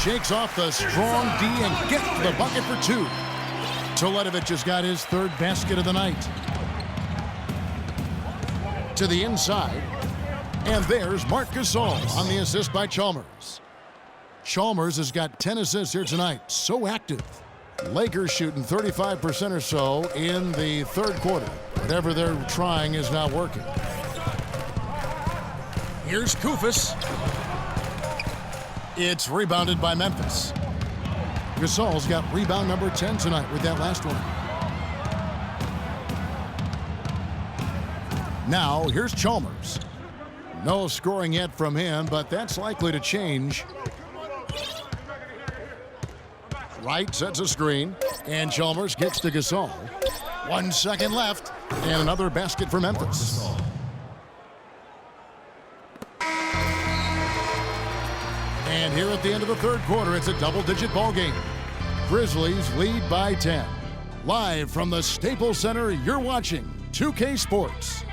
shakes off the strong D and gets to the bucket for two. Teletovic has got his third basket of the night. To the inside. And there's Marc Gasol on the assist by Chalmers. Chalmers has got 10 assists here tonight. So active. Lakers shooting 35% or so in the third quarter. Whatever they're trying is not working. Here's Koufos. It's rebounded by Memphis. Gasol's got rebound number 10 tonight with that last one. Now, here's Chalmers. No scoring yet from him, but that's likely to change. Wright sets a screen, and Chalmers gets to Gasol. 1 second left, and another basket for Memphis. And here at the end of the third quarter, it's a double-digit ball game. Grizzlies lead by 10. Live from the Staples Center, you're watching 2K Sports.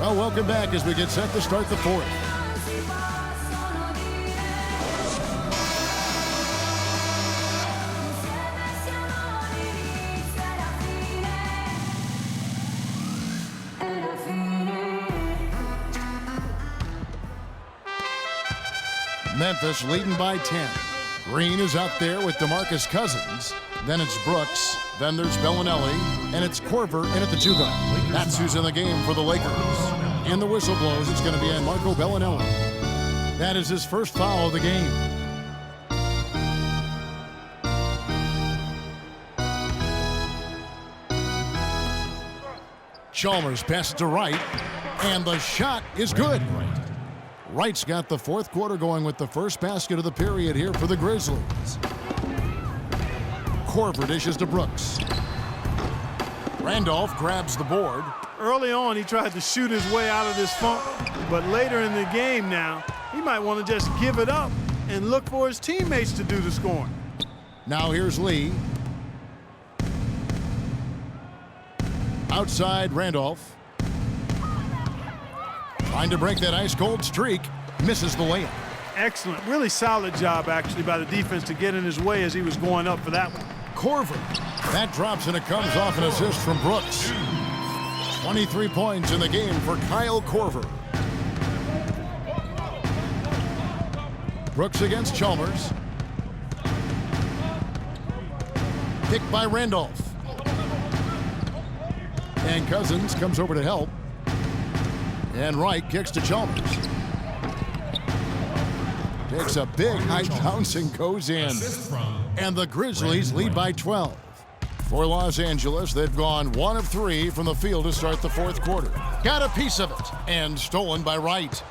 Well, welcome back as we get set to start the fourth. Memphis leading by 10. Green is out there with DeMarcus Cousins. Then it's Brooks. Then there's Bellinelli. And it's Korver in at the 2-guard. That's who's in the game for the Lakers. And the whistle blows. It's going to be on Marco Bellinelli. That is his first foul of the game. Chalmers passes to Wright. And the shot is good. Wright's got the fourth quarter going with the first basket of the period here for the Grizzlies. Korver dishes to Brooks. Randolph grabs the board. Early on, he tried to shoot his way out of this funk, but later in the game now, he might want to just give it up and look for his teammates to do the scoring. Now here's Lee. Outside Randolph. Trying to break that ice-cold streak. Misses the layup. Excellent. Really solid job, actually, by the defense to get in his way as he was going up for that one. Korver. That drops and it comes off an assist from Brooks. 23 points in the game for Kyle Korver. Brooks against Chalmers. Kicked by Randolph. And Cousins comes over to help. And Wright kicks to Chalmers. Takes a big high bounce and goes in. And the Grizzlies lead by 12. For Los Angeles, they've gone 1 of 3 from the field to start the fourth quarter. Got a piece of it. And stolen by Wright.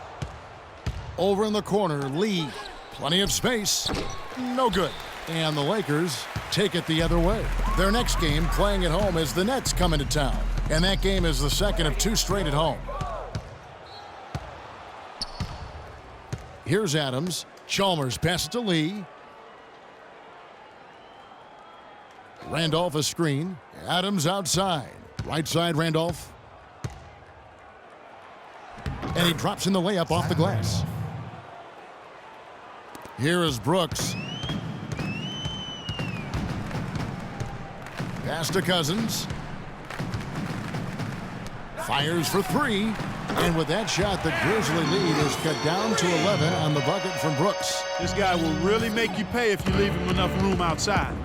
Over in the corner, Lee. Plenty of space. No good. And the Lakers take it the other way. Their next game playing at home is the Nets coming to town. And that game is the second of 2 straight at home. Here's Adams. Chalmers passes to Lee. Randolph a screen. Adams outside. Right side Randolph. And he drops in the layup off the glass. Here is Brooks. Pass to Cousins. Fires for 3. And with that shot, the Grizzly lead is cut down to 11 on the bucket from Brooks. This guy will really make you pay if you leave him enough room outside.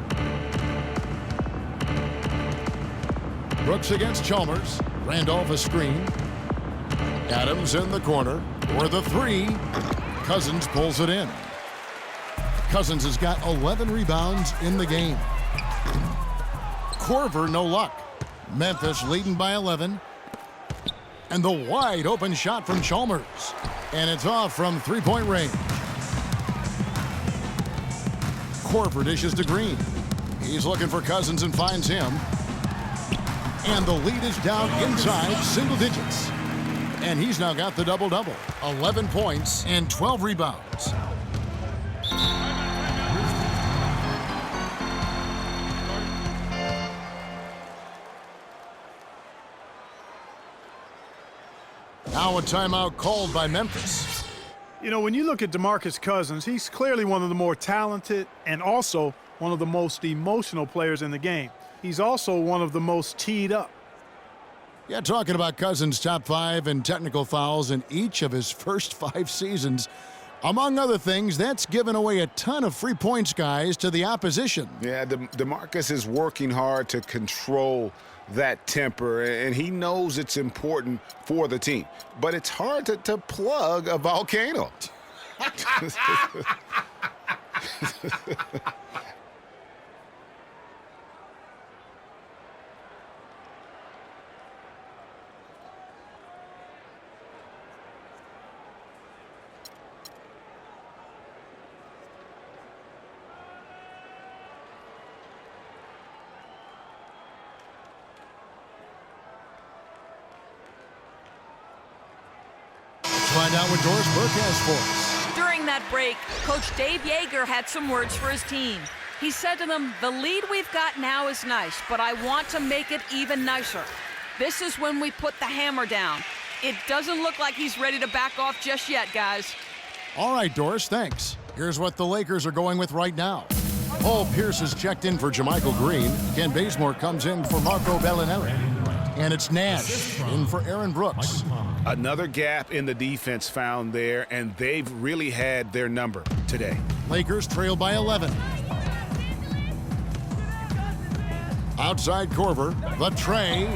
Brooks against Chalmers. Randolph a screen. Adams in the corner for the 3. Cousins pulls it in. Cousins has got 11 rebounds in the game. Korver, no luck. Memphis leading by 11. And the wide open shot from Chalmers. And it's off from 3-point range. Korver dishes to Green. He's looking for Cousins and finds him. And the lead is down inside single digits. And he's now got the double-double. 11 points and 12 rebounds. Now a timeout called by Memphis. You know, when you look at DeMarcus Cousins, he's clearly one of the more talented and also one of the most emotional players in the game. He's also one of the most teed up. Yeah, talking about Cousins' top 5 in technical fouls in each of his first 5 seasons. Among other things, that's given away a ton of free points, guys, to the opposition. Yeah, DeMarcus is working hard to control that temper, and he knows it's important for the team. But it's hard to plug a volcano. Find out what Doris Burke has for us. During that break, Coach Dave Yeager had some words for his team. He said to them, "The lead we've got now is nice, but I want to make it even nicer. This is when we put the hammer down. It doesn't look like he's ready to back off just yet, guys." All right, Doris, thanks. Here's what the Lakers are going with right now. Paul Pierce has checked in for JaMychal Green. Ken Bazemore comes in for Marco Bellinelli. And it's Nash in for Aaron Brooks. Another gap in the defense found there, and they've really had their number today. Lakers trail by 11. Outside Korver, the tray.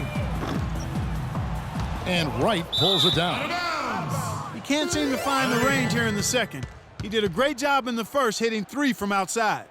And Wright pulls it down. He can't seem to find the range here in the second. He did a great job in the first, hitting 3 from outside.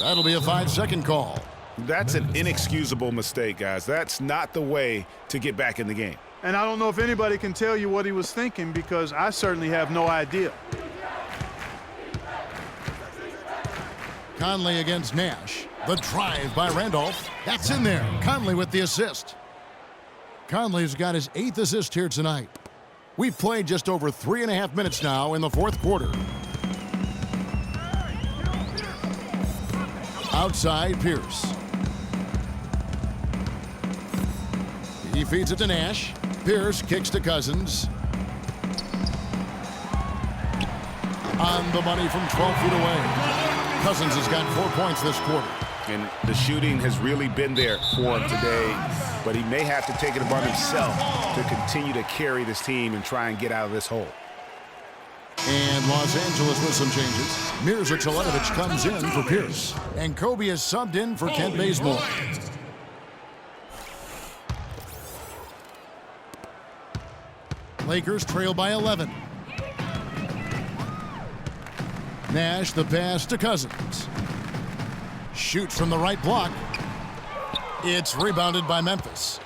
That'll be a 5-second call. That's an inexcusable mistake, guys. That's not the way to get back in the game. And I don't know if anybody can tell you what he was thinking, because I certainly have no idea. Conley against Nash. The drive by Randolph. That's in there. Conley with the assist. Conley's got his 8th assist here tonight. We've played just over 3.5 minutes now in the 4th quarter. Outside Pierce. He feeds it to Nash. Pierce kicks to Cousins. On the money from 12 feet away. Cousins has got 4 points this quarter. And the shooting has really been there for him today, but he may have to take it upon himself to continue to carry this team and try and get out of this hole. And Los Angeles with some changes. Mirza Teletovic comes in for Pierce. And Kobe is subbed in for Kent Bazemore. Lakers trail by 11. Nash the pass to Cousins. Shoots from the right block. It's rebounded by Memphis.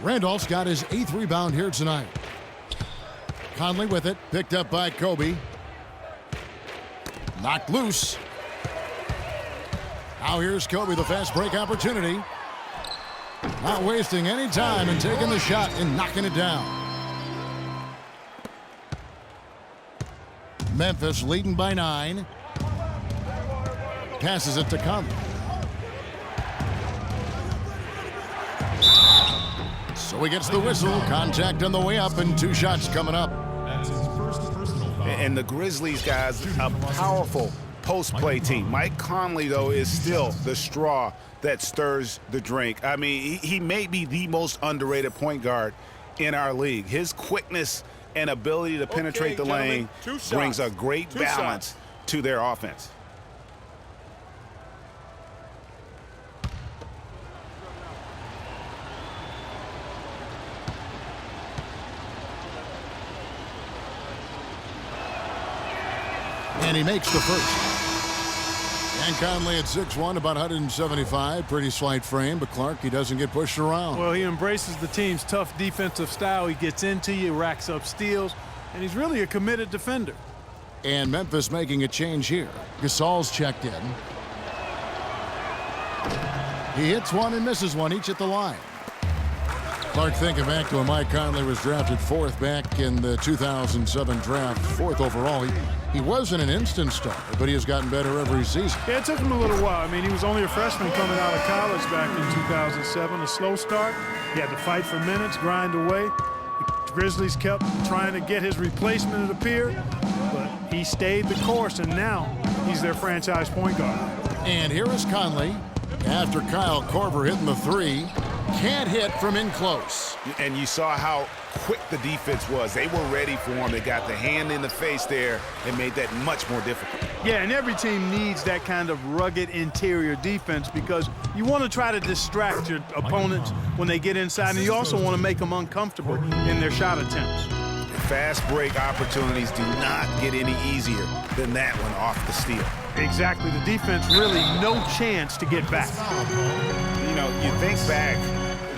Randolph's got his 8th rebound here tonight. Conley with it, picked up by Kobe. Knocked loose. Now here's Kobe, the fast break opportunity. Not wasting any time and taking the shot and knocking it down. Memphis leading by 9. Passes it to Conley. So he gets the whistle. Contact on the way up and 2 shots coming up. And the Grizzlies, guys, a powerful post-play team. Mike Conley, though, is still the straw that stirs the drink. I mean, he may be the most underrated point guard in our league. His quickness and ability to penetrate the lane brings a great balance to their offense. And he makes the first. Ryan Conley at 6'1", about 175. Pretty slight frame, but Clark, he doesn't get pushed around. Well, he embraces the team's tough defensive style. He gets into you, racks up steals, and he's really a committed defender. And Memphis making a change here. Gasol's checked in. He hits one and misses one, each at the line. Clark, thinking back to when Mike Conley was drafted 4th back in the 2007 draft, 4th overall. He wasn't an instant starter, but he has gotten better every season. Yeah, it took him a little while. I mean, he was only a freshman coming out of college back in 2007. A slow start. He had to fight for minutes, grind away. The Grizzlies kept trying to get his replacement, it appeared, but he stayed the course, and now he's their franchise point guard. And here is Conley after Kyle Korver hitting the 3. Can't hit from in close. And you saw how quick the defense was. They were ready for him. They got the hand in the face there and made that much more difficult. Yeah, and every team needs that kind of rugged interior defense because you want to try to distract your opponents when they get inside, and you also want to make them uncomfortable in their shot attempts. Fast break opportunities do not get any easier than that one off the steal. Exactly. The defense really no chance to get back. You know, you think back,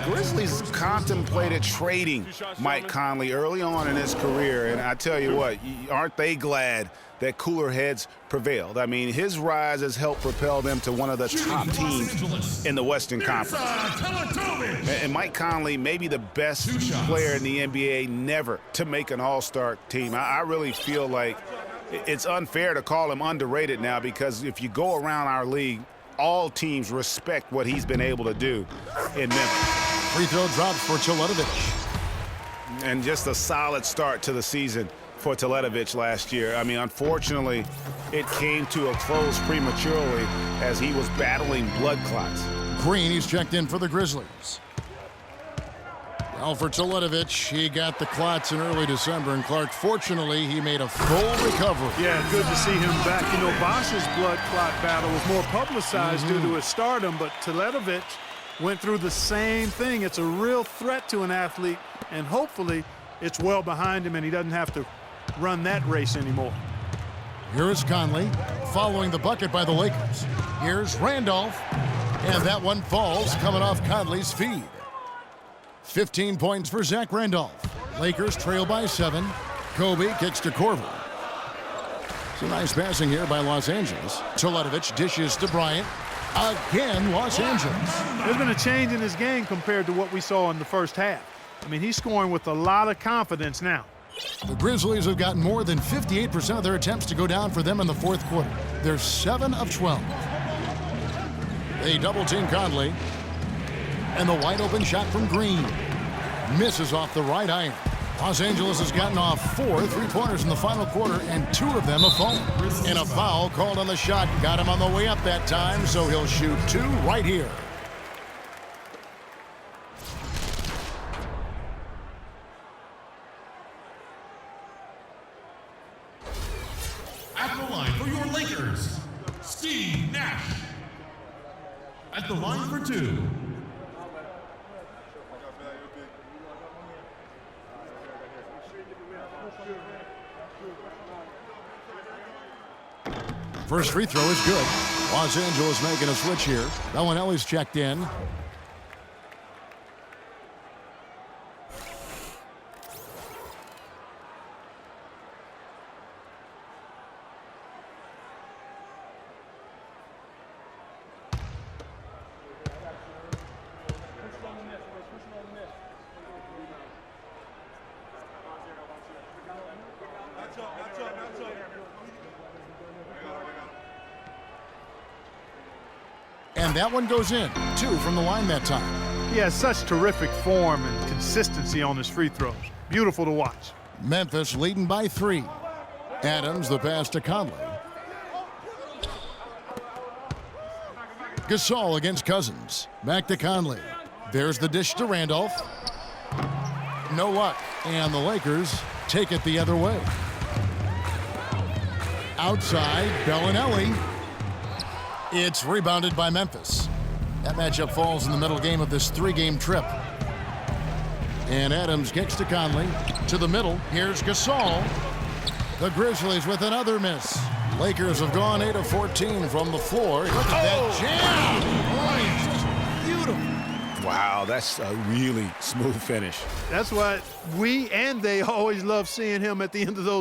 Grizzlies contemplated trading Mike Conley early on in his career, and I tell you what, aren't they glad that cooler heads prevailed? I mean, his rise has helped propel them to one of the top teams in the Western Conference. And Mike Conley may be the best player in the NBA never to make an all-star team. I really feel like it's unfair to call him underrated now, because if you go around our league, all teams respect what he's been able to do in Memphis. Free throw drops for Teletovic. And just a solid start to the season for Teletovic last year. I mean, unfortunately, it came to a close prematurely as he was battling blood clots. Green, he's checked in for the Grizzlies. Well, for Teletovic, he got the clots in early December, and Clark, fortunately, he made a full recovery. Yeah, good to see him back. You know, Bosch's blood clot battle was more publicized due to his stardom, but Teletovic went through the same thing. It's a real threat to an athlete, and hopefully it's well behind him and he doesn't have to run that race anymore. Here is Conley following the bucket by the Lakers. Here's Randolph, and that one falls coming off Conley's feed. 15 points for Zach Randolph. Lakers trail by 7. Kobe kicks to Korver. It's a nice passing here by Los Angeles. Teletovic dishes to Bryant. Again, Los Angeles. There's been a change in his game compared to what we saw in the first half. I mean, he's scoring with a lot of confidence now. The Grizzlies have gotten more than 58% of their attempts to go down for them in the fourth quarter. They're 7 of 12. They double-team Conley. And the wide-open shot from Green. Misses off the right iron. Los Angeles has gotten off 4 3-pointers in the final quarter, and 2 of them have fallen. And a foul called on the shot. Got him on the way up that time, so he'll shoot 2 right here. At the line for your Lakers, Steve Nash. At the line for 2. First free throw is good. Los Angeles making a switch here. Bellinelli's checked in. And that one goes in. 2 from the line that time. He has such terrific form and consistency on his free throws. Beautiful to watch. Memphis leading by 3. Adams, the pass to Conley. Gasol against Cousins. Back to Conley. There's the dish to Randolph. No luck. And the Lakers take it the other way. Outside, Bellinelli. It's rebounded by Memphis. That matchup falls in the middle game of this 3-game trip. And Adams kicks to Conley. To the middle. Here's Gasol. The Grizzlies with another miss. Lakers have gone 8 of 14 from the floor. Look at that jam. Oh, just beautiful. Wow, that's a really smooth finish. That's why we and they always love seeing him at the end of those